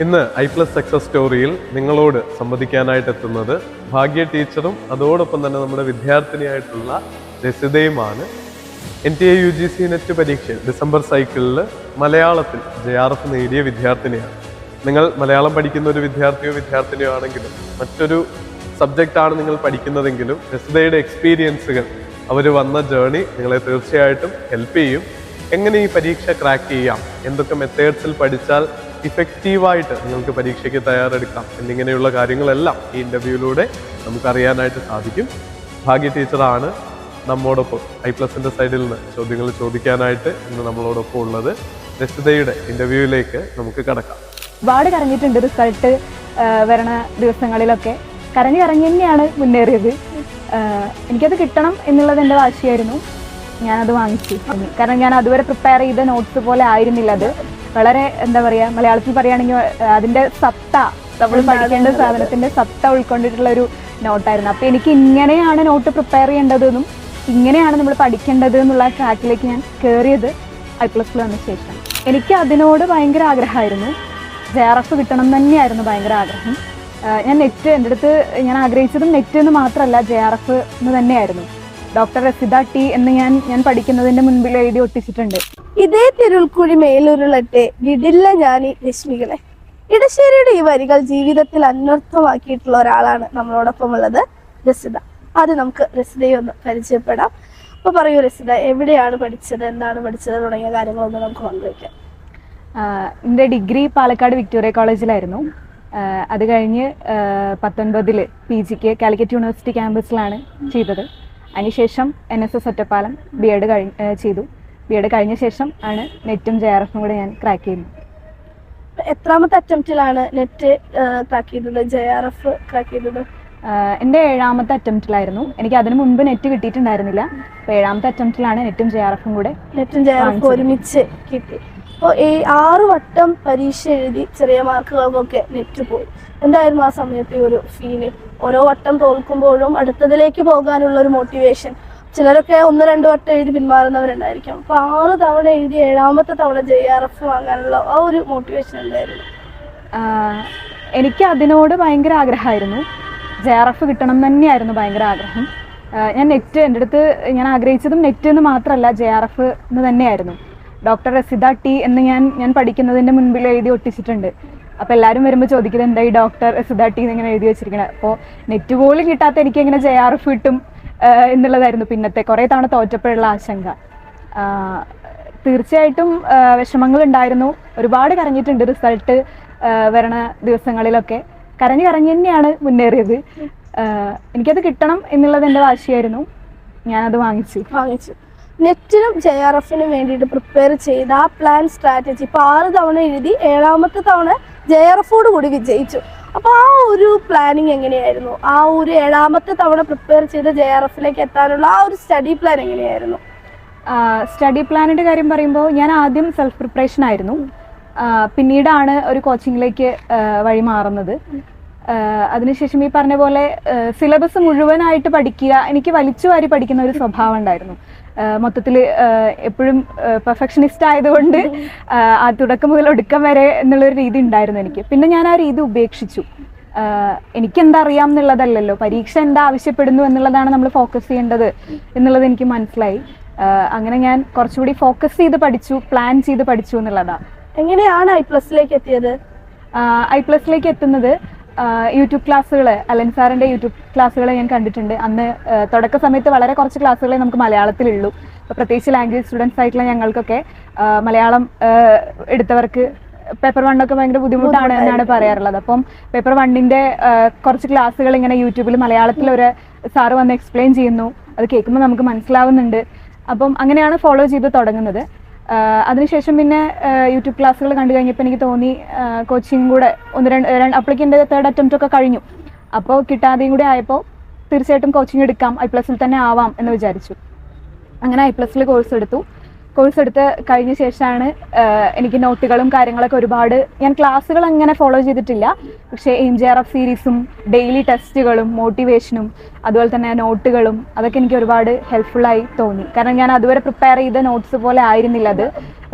ഇന്ന് I+ success സ്റ്റോറിയിൽ നിങ്ങളോട് സംവദിക്കാനായിട്ട് എത്തുന്നത് ഭാഗ്യ ടീച്ചറും അതോടൊപ്പം തന്നെ നമ്മുടെ വിദ്യാർത്ഥിനിയായിട്ടുള്ള രസിതയുമാണ്. NTA UGC നെറ്റ് പരീക്ഷ ഡിസംബർ സൈക്കിളിൽ മലയാളത്തിൽ JRF നേടിയ വിദ്യാർത്ഥിനിയാണ്. നിങ്ങൾ മലയാളം പഠിക്കുന്ന ഒരു വിദ്യാർത്ഥിയോ വിദ്യാർത്ഥിനിയോ ആണെങ്കിലും മറ്റൊരു സബ്ജക്റ്റാണ് നിങ്ങൾ പഠിക്കുന്നതെങ്കിലും രസിതയുടെ എക്സ്പീരിയൻസുകൾ, അവർ വന്ന ജേർണി നിങ്ങളെ തീർച്ചയായിട്ടും ഹെൽപ്പ് ചെയ്യും. എങ്ങനെ ഈ പരീക്ഷ ക്രാക്ക് ചെയ്യാം, എന്തൊക്കെ മെത്തേഡ്സിൽ പഠിച്ചാൽ ഇഫക്റ്റീവായിട്ട് നിങ്ങൾക്ക് പരീക്ഷയ്ക്ക് തയ്യാറെടുക്കാം എന്നിങ്ങനെയുള്ള കാര്യങ്ങളെല്ലാം ഈ ഇൻ്റർവ്യൂവിലൂടെ നമുക്കറിയാനായിട്ട് സാധിക്കും. ഭാഗ്യ ടീച്ചറാണ് നമ്മോടൊപ്പം ഐ+ന്റെ സൈഡിൽ നിന്ന് ചോദ്യങ്ങൾ ചോദിക്കാനായിട്ട് ഇന്ന് നമ്മളോടൊപ്പം ഉള്ളത്. രസിതയുടെ ഇൻ്റർവ്യൂവിലേക്ക് നമുക്ക് കടക്കാം. ഒരുപാട് കരഞ്ഞിട്ടുണ്ട് റിസൾട്ട് വരണ ദിവസങ്ങളിലൊക്കെ. കരഞ്ഞ് തന്നെയാണ് മുന്നേറിയത്. എനിക്കത് കിട്ടണം എന്നുള്ളത് എൻ്റെ വാശിയായിരുന്നു. ഞാനത് വാങ്ങിച്ചു. കാരണം ഞാൻ അതുവരെ പ്രിപ്പയർ ചെയ്ത നോട്ട്സ് പോലെ ആയിരുന്നില്ല അത്. വളരെ എന്താ പറയുക, മലയാളത്തിൽ പറയുകയാണെങ്കിൽ അതിൻ്റെ സത്ത, നമ്മൾ പഠിക്കേണ്ട സാധനത്തിൻ്റെ സത്ത ഉൾക്കൊണ്ടിട്ടുള്ള ഒരു നോട്ടായിരുന്നു. അപ്പോൾ എനിക്ക് ഇങ്ങനെയാണ് നോട്ട് പ്രിപ്പയർ ചെയ്യേണ്ടതെന്നും ഇങ്ങനെയാണ് നമ്മൾ പഠിക്കേണ്ടത് എന്നുള്ള ട്രാക്കിലേക്ക് ഞാൻ കയറിയത് ഐ+ൽ വന്ന ശേഷം. എനിക്ക് അതിനോട് ഭയങ്കര ആഗ്രഹമായിരുന്നു. JRF കിട്ടണം തന്നെയായിരുന്നു ഭയങ്കര ആഗ്രഹം. ഞാൻ നെറ്റ്, എൻ്റെ അടുത്ത് ഞാൻ ആഗ്രഹിച്ചതും നെറ്റ് എന്ന് മാത്രമല്ല JRF എന്ന് തന്നെയായിരുന്നു. ഡോക്ടർ രസിത ടി എന്ന് ഞാൻ പഠിക്കുന്നതിന്റെ മുൻപിൽ എഴുതി ഒട്ടിച്ചിട്ടുണ്ട്. ഇതേ തിരുൾക്കുഴി മേലുരുളട്ടെ വിടില്ല ഞാനീ രശ്മികളെ. ഇടശ്ശേരിയുടെ ഈ വരികൾ ജീവിതത്തിൽ അന്വർത്ഥമാക്കിയിട്ടുള്ള ഒരാളാണ് നമ്മളോടൊപ്പം ഉള്ളത്, രസിത. അത് നമുക്ക് രസിതയെ ഒന്ന് പരിചയപ്പെടാം. അപ്പോൾ പറയൂ രസിത, എവിടെയാണ് പഠിച്ചത്, എന്താണ് പഠിച്ചത് തുടങ്ങിയ കാര്യങ്ങളൊന്നും നമുക്ക് പങ്കുവയ്ക്കാം. എൻ്റെ ഡിഗ്രി പാലക്കാട് വിക്ടോറിയ കോളേജിലായിരുന്നു. അത് കഴിഞ്ഞ് 19 PGക്ക് കാലിക്കറ്റ് യൂണിവേഴ്സിറ്റി ക്യാമ്പസിലാണ് ചെയ്തത്. അതിനുശേഷം NSS ഒറ്റപ്പാലം B.Ed ചെയ്തു. B.Ed കഴിഞ്ഞ ശേഷം ആണ് നെറ്റും JRFും കൂടെ ഞാൻ ക്രാക്ക് ചെയ്യുന്നത്. എത്രാമത്തെ അറ്റംപ്റ്റിലാണ് നെറ്റ് ക്രാക്ക് ചെയ്തത്, JRF ക്രാക്ക് ചെയ്തത്? എൻ്റെ 7ാമത്തെ അറ്റംപ്റ്റിലായിരുന്നു. എനിക്ക് അതിനു മുൻപ് നെറ്റ് കിട്ടിയിട്ടുണ്ടായിരുന്നില്ല. അപ്പോൾ 7ാമത്തെ അറ്റംപ്റ്റിലാണ് നെറ്റും JRFും കൂടെ ഒരുമിച്ച് കിട്ടി. അപ്പോൾ 6 വട്ടം പരീക്ഷ എഴുതി ചെറിയ മാർക്കുകൾക്കൊക്കെ നെറ്റ് പോയി. എന്തായിരുന്നു ആ സമയത്ത് ഒരു ഫീല്? ഓരോ വട്ടം തോൽക്കുമ്പോഴും അടുത്തതിലേക്ക് പോകാനുള്ള ഒരു മോട്ടിവേഷൻ. ചിലരൊക്കെ 1-2 വട്ടം എഴുതി പിന്മാറുന്നവരുണ്ടായിരിക്കും. അപ്പോൾ 6 തവണ എഴുതി 7ാമത്തെ തവണ JRF വാങ്ങാനുള്ള ആ ഒരു മോട്ടിവേഷൻ എന്തായിരുന്നു? എനിക്ക് അതിനോട് ഭയങ്കര ആഗ്രഹമായിരുന്നു. JRF കിട്ടണം തന്നെയായിരുന്നു ഭയങ്കര ആഗ്രഹം. ഞാൻ നെറ്റ്, എൻ്റെ അടുത്ത് ഞാൻ ആഗ്രഹിച്ചതും നെറ്റ് എന്ന് മാത്രമല്ല JRF എന്ന് തന്നെയായിരുന്നു. ഡോക്ടർ രസിത ടി എന്ന് ഞാൻ പഠിക്കുന്നതിൻ്റെ മുൻപിൽ എഴുതി ഒട്ടിച്ചിട്ടുണ്ട്. അപ്പോൾ എല്ലാവരും വരുമ്പോൾ ചോദിക്കുന്നത് എന്താ ഈ ഡോക്ടർ രസിത ടി എന്നിങ്ങനെ എഴുതി വെച്ചിരിക്കുന്നത്. അപ്പോൾ നെറ്റ് പോലും കിട്ടാത്ത എനിക്ക് എങ്ങനെ JRF കിട്ടും എന്നുള്ളതായിരുന്നു പിന്നത്തെ കുറേ തവണ തോറ്റപ്പോഴുള്ള ആശങ്ക. തീർച്ചയായിട്ടും വിഷമങ്ങളുണ്ടായിരുന്നു. ഒരുപാട് കരഞ്ഞിട്ടുണ്ട് റിസൾട്ട് വരണ ദിവസങ്ങളിലൊക്കെ. കരഞ്ഞ് തന്നെയാണ് മുന്നേറിയത്. എനിക്കത് കിട്ടണം എന്നുള്ളത് എൻ്റെ വാശിയായിരുന്നു. ഞാനത് വാങ്ങിച്ചു. നെറ്റിനും JRFിനും വേണ്ടിയിട്ട് പ്രിപ്പയർ ചെയ്ത ആ പ്ലാൻ, സ്ട്രാറ്റജി ഇപ്പോൾ 6 തവണ എഴുതി 7ാമത്തെ തവണ JRFോട് കൂടി വിജയിച്ചു. അപ്പോൾ ആ ഒരു പ്ലാനിങ് എങ്ങനെയായിരുന്നു? ആ ഒരു 7ാമത്തെ തവണ പ്രിപ്പയർ ചെയ്ത JRFിലേക്ക് എത്താനുള്ള ആ ഒരു സ്റ്റഡി പ്ലാൻ എങ്ങനെയായിരുന്നു? സ്റ്റഡി പ്ലാനിൻ്റെ കാര്യം പറയുമ്പോൾ ഞാൻ ആദ്യം സെൽഫ് പ്രിപ്പറേഷൻ ആയിരുന്നു. പിന്നീടാണ് ഒരു കോച്ചിങ്ങിലേക്ക് വഴി മാറുന്നത്. അതിനുശേഷം ഈ പറഞ്ഞ പോലെ സിലബസ് മുഴുവനായിട്ട് പഠിക്കുക, എനിക്ക് വലിച്ചു വാരി പഠിക്കുന്ന ഒരു സ്വഭാവം ഉണ്ടായിരുന്നു. മൊത്തത്തിൽ എപ്പോഴും പെർഫെക്ഷനിസ്റ്റ് ആയതുകൊണ്ട് ആ തുടക്കം മുതൽ ഒടുക്കം വരെ എന്നുള്ളൊരു രീതി ഉണ്ടായിരുന്നു എനിക്ക്. പിന്നെ ഞാൻ ആ രീതി ഉപേക്ഷിച്ചു. എനിക്കെന്താ അറിയാം എന്നുള്ളതല്ലല്ലോ, പരീക്ഷ എന്താ ആവശ്യപ്പെടുന്നു എന്നുള്ളതാണ് നമ്മൾ ഫോക്കസ് ചെയ്യേണ്ടത് എന്നുള്ളത് എനിക്ക് മനസ്സിലായി. അങ്ങനെ ഞാൻ കുറച്ചുകൂടി ഫോക്കസ് ചെയ്ത് പഠിച്ചു, പ്ലാൻ ചെയ്ത് പഠിച്ചു എന്നുള്ളതാണ്. എങ്ങനെയാണ് ഐ+ലേക്ക് എത്തിയത്? ഐ+ലേക്ക് എത്തുന്നത് യൂട്യൂബ് ക്ലാസ്സുകൾ, അലൻ സാറിൻ്റെ യൂട്യൂബ് ക്ലാസ്സുകൾ ഞാൻ കണ്ടിട്ടുണ്ട്. അന്ന് തുടക്ക സമയത്ത് വളരെ കുറച്ച് ക്ലാസ്സുകളെ നമുക്ക് മലയാളത്തിലുള്ളൂ. അപ്പോൾ പ്രത്യേകിച്ച് ലാംഗ്വേജ് സ്റ്റുഡൻസ് ആയിട്ടുള്ള ഞങ്ങൾക്കൊക്കെ മലയാളം എടുത്തവർക്ക് പേപ്പർ 1 ഒക്കെ ഭയങ്കര ബുദ്ധിമുട്ടാണ് എന്നാണ് പറയാറുള്ളത്. അപ്പം പേപ്പർ 1ൻ്റെ കുറച്ച് ക്ലാസ്സുകൾ ഇങ്ങനെ യൂട്യൂബിൽ മലയാളത്തിൽ ഒരു സാറ് വന്ന് എക്സ്പ്ലെയിൻ ചെയ്യുന്നു. അത് കേൾക്കുമ്പോൾ നമുക്ക് മനസ്സിലാവുന്നുണ്ട്. അപ്പം അങ്ങനെയാണ് ഫോളോ ചെയ്ത് തുടങ്ങുന്നത്. അതിനുശേഷം പിന്നെ യൂട്യൂബ് ക്ലാസ്സുകൾ കണ്ടു കഴിഞ്ഞപ്പോൾ എനിക്ക് തോന്നി കോച്ചിങ് കൂടെ 1-2 അപ്പോഴേക്കും 3rd അറ്റംപ്റ്റ് ഒക്കെ കഴിഞ്ഞു. അപ്പോൾ കിട്ടാതെയും കൂടെ ആയപ്പോൾ തീർച്ചയായിട്ടും കോച്ചിങ് എടുക്കാം, ഐ+ൽ തന്നെ ആവാം എന്ന് വിചാരിച്ചു. അങ്ങനെ ഐ+ൽ കോഴ്സ് എടുത്ത് കഴിഞ്ഞ ശേഷമാണ് എനിക്ക് നോട്ടുകളും കാര്യങ്ങളൊക്കെ ഒരുപാട്, ഞാൻ ക്ലാസ്സുകൾ അങ്ങനെ ഫോളോ ചെയ്തിട്ടില്ല, പക്ഷേ JRF സീരീസും ഡെയിലി ടെസ്റ്റുകളും മോട്ടിവേഷനും അതുപോലെ തന്നെ നോട്ടുകളും അതൊക്കെ എനിക്ക് ഒരുപാട് ഹെൽപ്ഫുള്ളായി തോന്നി. കാരണം ഞാൻ അതുവരെ പ്രിപ്പയർ ചെയ്ത നോട്ട്സ് പോലെ ആയിരുന്നില്ല അത്.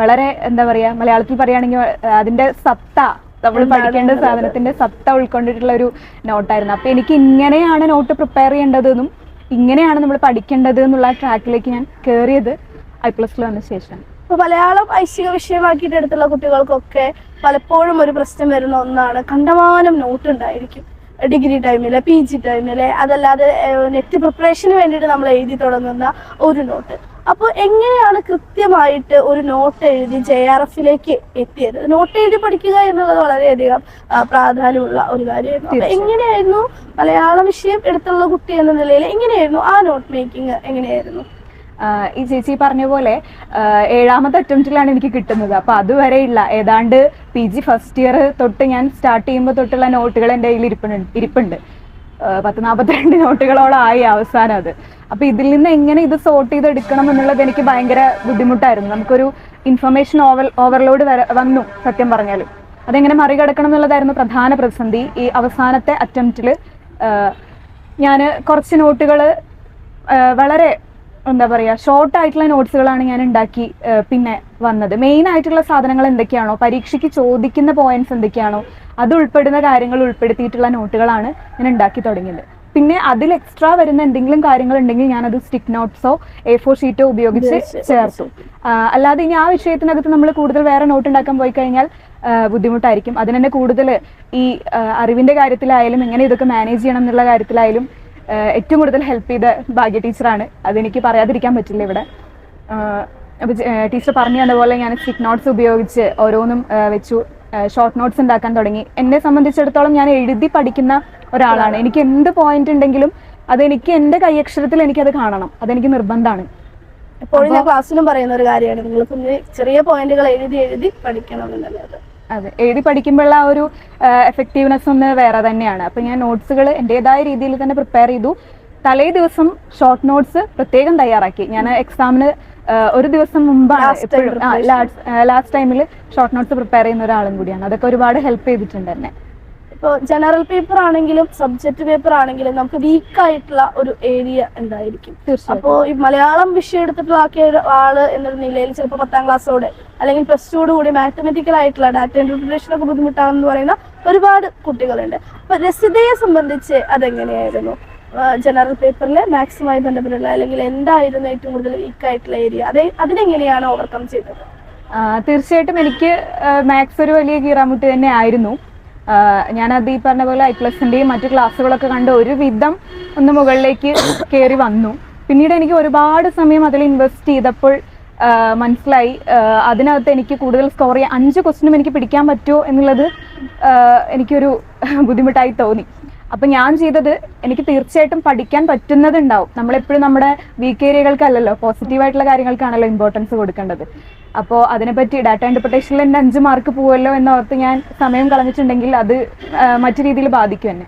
വളരെ എന്താ പറയുക, മലയാളത്തിൽ പറയുകയാണെങ്കിൽ അതിൻ്റെ സത്ത, നമ്മൾ പഠിക്കേണ്ട സാധനത്തിന്റെ സത്ത ഉൾക്കൊണ്ടിട്ടുള്ള ഒരു നോട്ടായിരുന്നു. അപ്പൊ എനിക്ക് ഇങ്ങനെയാണ് നോട്ട് പ്രിപ്പയർ ചെയ്യേണ്ടതെന്നും ഇങ്ങനെയാണ് നമ്മൾ പഠിക്കേണ്ടത് എന്നുള്ള ട്രാക്കിലേക്ക് ഞാൻ കയറിയത് I+ൽ വന്ന ശേഷം. ഇപ്പൊ മലയാളം ഐച്ഛിക വിഷയമാക്കിയിട്ട് എടുത്തുള്ള കുട്ടികൾക്കൊക്കെ പലപ്പോഴും ഒരു പ്രശ്നം വരുന്ന ഒന്നാണ്, കണ്ടമാനം നോട്ട് ഉണ്ടായിരിക്കും ഡിഗ്രി ടൈമില്, PG ടൈമില്, അതല്ലാതെ നെറ്റ് പ്രിപ്പറേഷന് വേണ്ടിയിട്ട് നമ്മൾ എഴുതി തുടങ്ങുന്ന ഒരു നോട്ട്. അപ്പോൾ എങ്ങനെയാണ് കൃത്യമായിട്ട് ഒരു നോട്ട് എഴുതി JRFിലേക്ക് എത്തിയത്? നോട്ട് എഴുതി പഠിക്കുക എന്നുള്ളത് വളരെയധികം പ്രാധാന്യമുള്ള ഒരു കാര്യമായിരുന്നു. അപ്പൊ എങ്ങനെയായിരുന്നു മലയാള വിഷയം എടുത്തുള്ള കുട്ടി എന്ന നിലയിൽ എങ്ങനെയായിരുന്നു ആ നോട്ട് മേക്കിംഗ് എങ്ങനെയായിരുന്നു? ഈ ചേച്ചി പറഞ്ഞ പോലെ 7ാമത്തെ അറ്റംപ്റ്റിലാണ് എനിക്ക് കിട്ടുന്നത്. അപ്പൊ അതുവരെയുള്ള ഏതാണ്ട് PG ഫസ്റ്റ് ഇയർ തൊട്ട് ഞാൻ സ്റ്റാർട്ട് ചെയ്യുമ്പോൾ തൊട്ടുള്ള നോട്ടുകൾ എൻ്റെ കയ്യിൽ ഇരിപ്പുണ്ട്. 42 നോട്ടുകളോളം ആയി അവസാനം അത്. അപ്പൊ ഇതിൽ നിന്ന് എങ്ങനെ ഇത് സോർട്ട് ചെയ്തെടുക്കണം എന്നുള്ളത് എനിക്ക് ഭയങ്കര ബുദ്ധിമുട്ടായിരുന്നു. നമുക്കൊരു ഇൻഫർമേഷൻ ഓവർലോഡ് വന്നു സത്യം പറഞ്ഞാൽ. അതെങ്ങനെ മറികടക്കണം എന്നുള്ളതായിരുന്നു പ്രധാന പ്രതിസന്ധി. ഈ അവസാനത്തെ അറ്റംപ്റ്റിൽ ഞാൻ കുറച്ച് നോട്ടുകൾ വളരെ എന്താ പറയുക ഷോർട്ട് ആയിട്ടുള്ള നോട്ട്സുകളാണ് ഞാൻ ഉണ്ടാക്കി പിന്നെ വന്നത്. മെയിൻ ആയിട്ടുള്ള സാധനങ്ങൾ എന്തൊക്കെയാണോ, പരീക്ഷയ്ക്ക് ചോദിക്കുന്ന പോയിന്റ്സ് എന്തൊക്കെയാണോ അത് ഉൾപ്പെടുന്ന കാര്യങ്ങൾ ഉൾപ്പെടുത്തിയിട്ടുള്ള നോട്ടുകളാണ് ഞാൻ ഉണ്ടാക്കി തുടങ്ങിയത്. പിന്നെ അതിൽ എക്സ്ട്രാ വരുന്ന എന്തെങ്കിലും കാര്യങ്ങൾ ഉണ്ടെങ്കിൽ ഞാനത് സ്റ്റിക്ക് നോട്ട്സോ A4 ഷീറ്റോ ഉപയോഗിച്ച് ചേർത്തു. അല്ലാതെ ഇനി ആ വിഷയത്തിനകത്ത് നമ്മൾ കൂടുതൽ വേറെ നോട്ട് ഉണ്ടാക്കാൻ പോയി കഴിഞ്ഞാൽ ബുദ്ധിമുട്ടായിരിക്കും. അതിനെന്നെ കൂടുതൽ ഈ അറിവിന്റെ കാര്യത്തിലായാലും എങ്ങനെ ഇതൊക്കെ മാനേജ് ചെയ്യണം എന്നുള്ള കാര്യത്തിലായാലും ഏറ്റവും കൂടുതൽ ഹെൽപ്പ് ചെയ്ത ഭാഗ്യ ടീച്ചറാണ്. അതെനിക്ക് പറയാതിരിക്കാൻ പറ്റില്ല ഇവിടെ. അപ്പോൾ ടീച്ചർ പറഞ്ഞു തന്നപോലെ ഞാൻ സ്റ്റിക്ക് നോട്ട്സ് ഉപയോഗിച്ച് ഓരോന്നും വെച്ചു ഷോർട്ട് നോട്ട്സ് ഉണ്ടാക്കാൻ തുടങ്ങി. എന്നെ സംബന്ധിച്ചിടത്തോളം ഞാൻ എഴുതി പഠിക്കുന്ന ഒരാളാണ്. എനിക്ക് എന്ത് പോയിന്റ് ഉണ്ടെങ്കിലും അതെനിക്ക് എൻ്റെ കൈയക്ഷരത്തിൽ എനിക്കത് കാണണം, അതെനിക്ക് നിർബന്ധമാണ്. എപ്പോഴും ഞാൻ ക്ലാസ്സിലും പറയുന്ന ഒരു കാര്യമാണ്, നിങ്ങൾ കുഞ്ഞ് ചെറിയ പോയിന്റുകൾ എഴുതി പഠിക്കണം എന്നുള്ളത്. അതെ, എഴുതി പഠിക്കുമ്പോഴുള്ള ആ ഒരു എഫക്റ്റീവ്നെസ് ഒന്ന് വേറെ തന്നെയാണ്. അപ്പം ഞാൻ നോട്ട്സുകൾ എൻ്റെതായ രീതിയിൽ തന്നെ പ്രിപ്പയർ ചെയ്തു. തലേ ദിവസം ഷോർട്ട് നോട്ട്സ് പ്രത്യേകം തയ്യാറാക്കി. ഞാൻ എക്സാമിന് ഒരു ദിവസം മുമ്പാണ് എപ്പോഴും ലാസ്റ്റ് ടൈമിൽ ഷോർട്ട് നോട്ട്സ് പ്രിപ്പയർ ചെയ്യുന്ന ഒരാളും കൂടിയാണ്. അതൊക്കെ ഒരുപാട് ഹെൽപ്പ് ചെയ്തിട്ടുണ്ട് എന്നെ. ഇപ്പോൾ ജനറൽ പേപ്പർ ആണെങ്കിലും സബ്ജക്ട് പേപ്പർ ആണെങ്കിലും നമുക്ക് വീക്കായിട്ടുള്ള ഒരു ഏരിയ എന്തായിരിക്കും? അപ്പോൾ ഈ മലയാളം വിഷയം എടുത്തിട്ടുള്ള ആക്കിയ ആള് എന്നൊരു നിലയിൽ ചിലപ്പോൾ 10ാം ക്ലാസ്സോടെ അല്ലെങ്കിൽ +2 കൂടി മാത്തമെറ്റിക്കൽ ആയിട്ടുള്ള ഡാറ്റ ഇന്റർപ്രിട്ടേഷൻ ഒക്കെ ബുദ്ധിമുട്ടാണെന്ന് പറയുന്ന ഒരുപാട് കുട്ടികളുണ്ട്. അപ്പൊ രസിതയെ സംബന്ധിച്ച് അതെങ്ങനെയായിരുന്നു? ജനറൽ പേപ്പറിൽ മാത്സുമായി ബന്ധപ്പെട്ടുള്ള അല്ലെങ്കിൽ എന്തായിരുന്നു ഏറ്റവും കൂടുതൽ വീക്കായിട്ടുള്ള ഏരിയ? അതിനെങ്ങനെയാണ് ഓവർകം ചെയ്തത്? തീർച്ചയായിട്ടും എനിക്ക് മാത്സ് ഒരു വലിയ കീറാമുട്ടി തന്നെ ആയിരുന്നു. ഞാനത് ഈ പറഞ്ഞ പോലെ I+ന്റെയും മറ്റു ക്ലാസ്സുകളൊക്കെ കണ്ട് ഒരുവിധം ഒന്ന് മുകളിലേക്ക് കയറി വന്നു. പിന്നീട് എനിക്ക് ഒരുപാട് സമയം അതിൽ ഇൻവെസ്റ്റ് ചെയ്തപ്പോൾ മനസ്സിലായി അതിനകത്ത് എനിക്ക് കൂടുതൽ സ്കോർ ചെയ്യാൻ 5 ക്വസ്റ്റിനും എനിക്ക് പിടിക്കാൻ പറ്റുമോ എന്നുള്ളത് എനിക്കൊരു ബുദ്ധിമുട്ടായി തോന്നി. അപ്പം ഞാൻ ചെയ്തത്, എനിക്ക് തീർച്ചയായിട്ടും പഠിക്കാൻ പറ്റുന്നതുണ്ടാവും. നമ്മളെപ്പോഴും നമ്മുടെ വീക്ക് ഏരിയകൾക്കല്ലല്ലോ, പോസിറ്റീവായിട്ടുള്ള കാര്യങ്ങൾക്കാണല്ലോ ഇമ്പോർട്ടൻസ് കൊടുക്കേണ്ടത്. അപ്പോൾ അതിനെപ്പറ്റി ഡാറ്റ ഇന്റർപ്രിട്ടേഷനിൽ എൻ്റെ 5 മാർക്ക് പോവല്ലോ എന്നോർത്ത് ഞാൻ സമയം കളഞ്ഞിട്ടുണ്ടെങ്കിൽ അത് മറ്റു രീതിയിൽ ബാധിക്കും എന്നെ.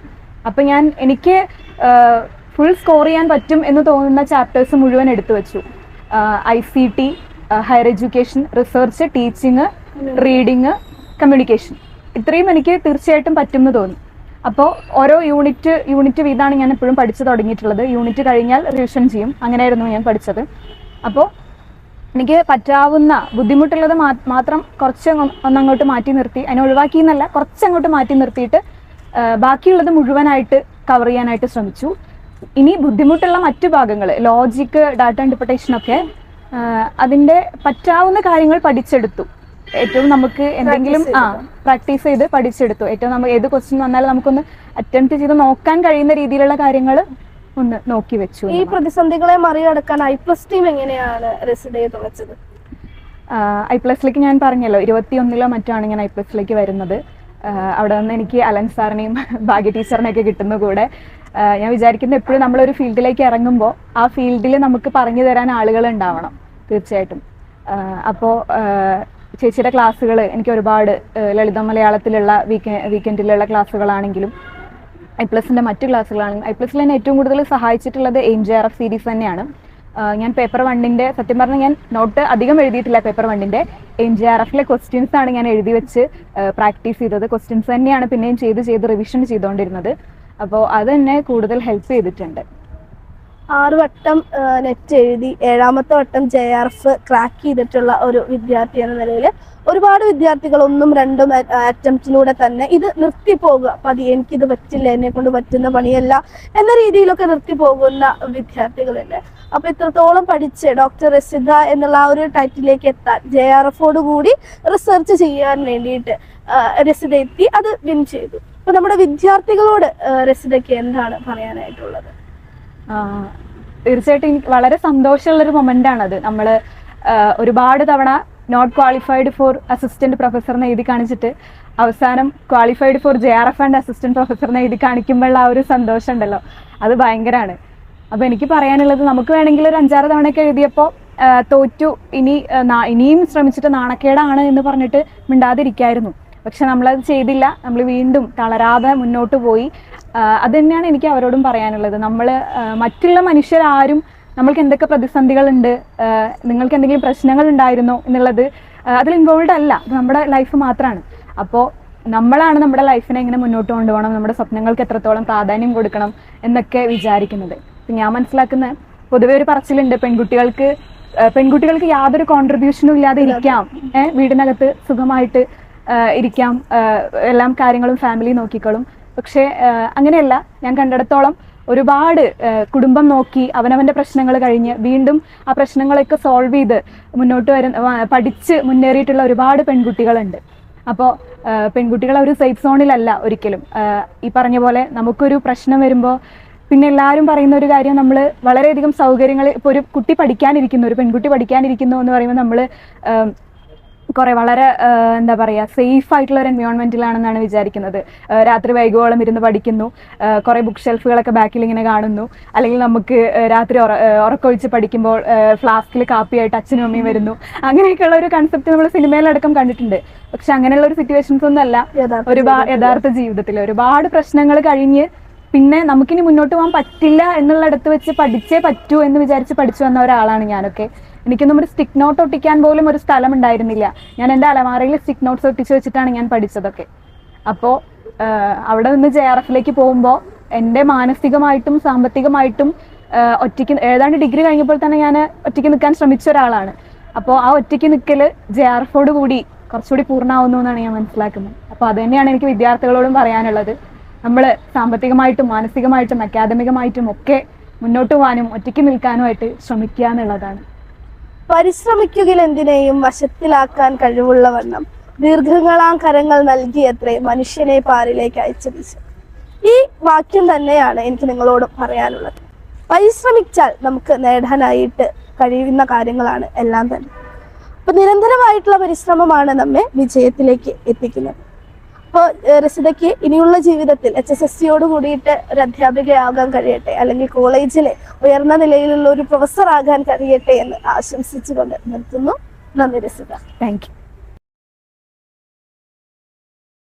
അപ്പം എനിക്ക് ഫുൾ സ്കോർ ചെയ്യാൻ പറ്റും എന്ന് തോന്നുന്ന ചാപ്റ്റേഴ്സ് മുഴുവൻ എടുത്തു വെച്ചു. ICT, higher education, research, teaching, reading, communication, ഇത്രയും എനിക്ക് തീർച്ചയായിട്ടും പറ്റും എന്ന് തോന്നി. അപ്പോൾ ഓരോ യൂണിറ്റ് വീതമാണ് ഞാൻ എപ്പോഴും പഠിച്ചു തുടങ്ങിയിട്ടുള്ളത്. യൂണിറ്റ് കഴിഞ്ഞാൽ റിവിഷൻ ചെയ്യും, അങ്ങനെയായിരുന്നു ഞാൻ പഠിച്ചത്. അപ്പോൾ എനിക്ക് പറ്റാവുന്ന ബുദ്ധിമുട്ടുള്ളത് മാത്രം കുറച്ച് ഒന്നങ്ങോട്ട് മാറ്റി നിർത്തി, അതിനെ ഒഴിവാക്കി എന്നല്ല, കുറച്ചങ്ങോട്ട് മാറ്റി നിർത്തിയിട്ട് ബാക്കിയുള്ളത് മുഴുവനായിട്ട് കവർ ചെയ്യാനായിട്ട് ശ്രമിച്ചു. ഇനി ബുദ്ധിമുട്ടുള്ള മറ്റു ഭാഗങ്ങൾ, ലോജിക്ക്, ഡാറ്റ ഇന്റർപ്രിട്ടേഷനൊക്കെ അതിൻ്റെ പറ്റാവുന്ന കാര്യങ്ങൾ പഠിച്ചെടുത്തു. ഏറ്റവും നമുക്ക് എന്തെങ്കിലും പ്രാക്ടീസ് ചെയ്ത് പഠിച്ചെടുത്തു. ഏറ്റവും നമ്മൾ ഏത് ക്വസ്റ്റ്യൻ വന്നാലും നമുക്കൊന്ന് അറ്റംപ്റ്റ് ചെയ്ത് നോക്കാൻ കഴിയുന്ന രീതിയിലുള്ള കാര്യങ്ങൾ ഒന്ന് നോക്കി വെച്ചു. ഈ പ്രതിസന്ധികളെ മറികടക്കാൻ I+ ടീം എങ്ങനെയാണ് രസിതയെ തുണച്ചത്? I+ലേക്ക് ഞാൻ പറഞ്ഞല്ലോ 21-ലോ മറ്റാണ് ഞാൻ I+ലേക്ക് വരുന്നത്. അവിടെ നിന്ന് എനിക്ക് അലൻ സാറിനെയും ഭാഗ്യ ടീച്ചറിനെയൊക്കെ കിട്ടുന്ന കൂടെ ഞാൻ വിചാരിക്കുന്നത് എപ്പോഴും നമ്മളൊരു ഫീൽഡിലേക്ക് ഇറങ്ങുമ്പോൾ ആ ഫീൽഡിൽ നമുക്ക് പറഞ്ഞു തരാൻ ആളുകൾ ഉണ്ടാവണം തീർച്ചയായിട്ടും. അപ്പോൾ ചേച്ചിയുടെ ക്ലാസ്സുകൾ എനിക്ക് ഒരുപാട് ലളിത മലയാളത്തിലുള്ള വീക്കെൻഡിലുള്ള ക്ലാസ്സുകളാണെങ്കിലും I+ന്റെ മറ്റു ക്ലാസ്സുകളാണെങ്കിലും I+ൽ എന്നെ ഏറ്റവും കൂടുതൽ സഹായിച്ചിട്ടുള്ളത് AIMJRF സീരീസ് തന്നെയാണ്. ഞാൻ പേപ്പർ 1ന്റെ സത്യം പറഞ്ഞാൽ ഞാൻ നോട്ട് അധികം എഴുതിയിട്ടില്ല. പേപ്പർ 1ന്റെ AIMJRFലെ ക്വസ്റ്റ്യൻസ് ആണ് ഞാൻ എഴുതി വെച്ച് പ്രാക്ടീസ് ചെയ്തത്. ക്വസ്റ്റ്യൻസ് തന്നെയാണ് പിന്നെയും ചെയ്ത് റിവിഷൻ ചെയ്തുകൊണ്ടിരുന്നത്. അപ്പോൾ അത് എന്നെ കൂടുതൽ ഹെൽപ്പ് ചെയ്തിട്ടുണ്ട്. 6 വട്ടം നെറ്റ് എഴുതി 7ാമത്തെ വട്ടം JRF ക്രാക്ക് ചെയ്തിട്ടുള്ള ഒരു വിദ്യാർത്ഥി എന്ന നിലയിൽ ഒരുപാട് വിദ്യാർത്ഥികൾ 1ഉം 2ഉം അറ്റംപ്റ്റിലൂടെ തന്നെ ഇത് നിർത്തിപ്പോകുക, എനിക്കിത് പറ്റില്ല, എന്നെ കൊണ്ട് പറ്റുന്ന പണിയല്ല എന്ന രീതിയിലൊക്കെ നിർത്തിപ്പോകുന്ന വിദ്യാർത്ഥികളുണ്ട്. അപ്പൊ ഇത്രത്തോളം പഠിച്ച് ഡോക്ടർ റസിദ എന്നുള്ള ആ ഒരു ടൈറ്റിലേക്ക് എത്താൻ JRFോട് കൂടി റിസർച്ച് ചെയ്യാൻ വേണ്ടിയിട്ട് റസിദ എത്തി, അത് വിൻ ചെയ്തു. അപ്പൊ നമ്മുടെ വിദ്യാർത്ഥികളോട് റസിദയ്ക്ക് എന്താണ് പറയാനായിട്ടുള്ളത്? തീർച്ചയായിട്ടും എനിക്ക് വളരെ സന്തോഷമുള്ളൊരു മൊമെന്റ് ആണത്. നമ്മൾ ഒരുപാട് തവണ നോട്ട് ക്വാളിഫൈഡ് ഫോർ അസിസ്റ്റന്റ് പ്രൊഫസറിനെ എഴുതി കാണിച്ചിട്ട് അവസാനം qualified for JRF and assistant പ്രൊഫസറിനെ എഴുതി കാണിക്കുമ്പോഴുള്ള ആ ഒരു സന്തോഷം ഉണ്ടല്ലോ, അത് ഭയങ്കരമാണ്. അപ്പൊ എനിക്ക് പറയാനുള്ളത്, നമുക്ക് വേണമെങ്കിൽ ഒരു 5-6 തവണയൊക്കെ എഴുതിയപ്പോൾ തോറ്റു, ഇനിയും ശ്രമിച്ചിട്ട് നാണക്കേടാണ് എന്ന് പറഞ്ഞിട്ട് മിണ്ടാതിരിക്കായിരുന്നു. പക്ഷെ നമ്മളത് ചെയ്തില്ല, നമ്മൾ വീണ്ടും തളരാതെ മുന്നോട്ട് പോയി. അത് തന്നെയാണ് എനിക്ക് അവരോടും പറയാനുള്ളത്. നമ്മൾ മറ്റുള്ള മനുഷ്യരാരും നമ്മൾക്ക് എന്തൊക്കെ പ്രതിസന്ധികളുണ്ട്, നിങ്ങൾക്ക് എന്തെങ്കിലും പ്രശ്നങ്ങൾ ഉണ്ടായിരുന്നോ എന്നുള്ളത് അതിൽ ഇൻവോൾവ് അല്ല, നമ്മുടെ ലൈഫ് മാത്രമാണ്. അപ്പോൾ നമ്മളാണ് നമ്മുടെ ലൈഫിനെ എങ്ങനെ മുന്നോട്ട് കൊണ്ടുപോകണം, നമ്മുടെ സ്വപ്നങ്ങൾക്ക് എത്രത്തോളം പ്രാധാന്യം കൊടുക്കണം എന്നൊക്കെ വിചാരിക്കുന്നത്. ഇപ്പം ഞാൻ മനസ്സിലാക്കുന്ന പൊതുവെ ഒരു പറച്ചിലുണ്ട്, പെൺകുട്ടികൾക്ക് യാതൊരു കോൺട്രിബ്യൂഷനും ഇല്ലാതെ ഇരിക്കാം, വീടിനകത്ത് സുഖമായിട്ട് ഇരിക്കാം, എല്ലാ കാര്യങ്ങളും ഫാമിലി നോക്കിക്കോളും. പക്ഷെ അങ്ങനെയല്ല. ഞാൻ കണ്ടിടത്തോളം ഒരുപാട് കുടുംബം നോക്കി അവനവന്റെ പ്രശ്നങ്ങൾ കഴിഞ്ഞ് വീണ്ടും ആ പ്രശ്നങ്ങളൊക്കെ സോൾവ് ചെയ്ത് മുന്നോട്ട് പഠിച്ച് മുന്നേറിയിട്ടുള്ള ഒരുപാട് പെൺകുട്ടികളുണ്ട്. അപ്പോൾ പെൺകുട്ടികൾ ഒരു സേഫ് സോണിലല്ല ഒരിക്കലും. ഈ പറഞ്ഞ പോലെ നമുക്കൊരു പ്രശ്നം വരുമ്പോൾ പിന്നെ എല്ലാവരും പറയുന്ന ഒരു കാര്യം, നമ്മൾ വളരെയധികം സൗകര്യങ്ങൾ, ഇപ്പോൾ ഒരു പെൺകുട്ടി പഠിക്കാനിരിക്കുന്നു എന്ന് പറയുമ്പോൾ നമ്മൾ വളരെ എന്താ പറയുക, സേഫ് ആയിട്ടുള്ള ഒരു എൻവയോൺമെന്റിലാണെന്നാണ് വിചാരിക്കുന്നത്. രാത്രി വൈകുവോളം ഇരുന്ന് പഠിക്കുന്നു, കുറേ ബുക്ക് ഷെൽഫുകളൊക്കെ ബാക്കിൽ ഇങ്ങനെ കാണുന്നു, അല്ലെങ്കിൽ നമുക്ക് രാത്രി ഉറക്കൊഴിച്ച് പഠിക്കുമ്പോൾ ഫ്ലാസ്കിൽ കാപ്പിയായിട്ട് അച്ഛനും അമ്മയും വരുന്നു. അങ്ങനെയൊക്കെയുള്ള ഒരു കൺസെപ്റ്റ് നമ്മൾ സിനിമയിലടക്കം കണ്ടിട്ടുണ്ട്. പക്ഷെ അങ്ങനെയുള്ള ഒരു സിറ്റുവേഷൻസ് ഒന്നുമല്ല യഥാർത്ഥ ജീവിതത്തിൽ. ഒരുപാട് പ്രശ്നങ്ങൾ കഴിഞ്ഞ് പിന്നെ നമുക്കിനി മുന്നോട്ട് പോകാൻ പറ്റില്ല എന്നുള്ളിടത്ത് വെച്ച് പഠിച്ചേ പറ്റൂ എന്ന് വിചാരിച്ച് പഠിച്ചു വന്ന ഒരാളാണ് ഞാനൊക്കെ. എനിക്കൊന്നും ഒരു സ്റ്റിക്ക് നോട്ട് ഒട്ടിക്കാൻ പോലും ഒരു സ്ഥലം ഉണ്ടായിരുന്നില്ല. ഞാൻ എൻ്റെ അലമാരയിൽ സ്റ്റിക്ക് നോട്ട്സ് ഒട്ടിച്ച് വെച്ചിട്ടാണ് ഞാൻ പഠിച്ചതൊക്കെ. അപ്പോൾ അവിടെ നിന്ന് JRFിലേക്ക് പോകുമ്പോൾ എൻ്റെ മാനസികമായിട്ടും സാമ്പത്തികമായിട്ടും ഒറ്റയ്ക്ക് ഏതാണ്ട് ഡിഗ്രി കഴിഞ്ഞപ്പോൾ തന്നെ ഞാൻ ഒറ്റയ്ക്ക് നിൽക്കാൻ ശ്രമിച്ച ഒരാളാണ്. അപ്പോൾ ആ ഒറ്റയ്ക്ക് നിൽക്കൽ JRFോട് കൂടി കുറച്ചുകൂടി പൂർണ്ണമാവുന്നു എന്നാണ് ഞാൻ മനസ്സിലാക്കുന്നത്. അപ്പോൾ അത് തന്നെയാണ് എനിക്ക് വിദ്യാർത്ഥികളോടും പറയാനുള്ളത്. നമ്മൾ സാമ്പത്തികമായിട്ടും മാനസികമായിട്ടും അക്കാദമികമായിട്ടും ഒക്കെ മുന്നോട്ട് പോകാനും ഒറ്റയ്ക്ക് നിൽക്കാനുമായിട്ട് ശ്രമിക്കുക എന്നുള്ളതാണ്. പരിശ്രമിക്കുകയിൽ എന്തിനേയും വശത്തിലാക്കാൻ കഴിവുള്ളവണ്ണം ദീർഘങ്ങളാം കരങ്ങൾ നൽകിയത്രേ മനുഷ്യനെ പാരിലേക്ക് അയച്ചത്. ഈ വാക്യം തന്നെയാണ് എനിക്ക് നിങ്ങളോട് പറയാനുള്ളത്. പരിശ്രമിച്ചാൽ നമുക്ക് നേടാനായിട്ട് കഴിയുന്ന കാര്യങ്ങളാണ് എല്ലാം തന്നെ. അപ്പൊ നിരന്തരമായിട്ടുള്ള പരിശ്രമമാണ് നമ്മെ വിജയത്തിലേക്ക് എത്തിക്കുന്നത്. അപ്പോൾ റസിദയ്ക്ക് ഇനിയുള്ള ജീവിതത്തിൽ HSSCയോട് കൂടിയിട്ട് ഒരു അധ്യാപികയാകാൻ കഴിയട്ടെ, അല്ലെങ്കിൽ കോളേജിലെ ഉയർന്ന നിലയിലുള്ള ഒരു പ്രൊഫസർ ആകാൻ കഴിയട്ടെ എന്ന് ആശംസിച്ചുകൊണ്ട് നിർത്തുന്നു. നന്ദി റസിദ. Thank you.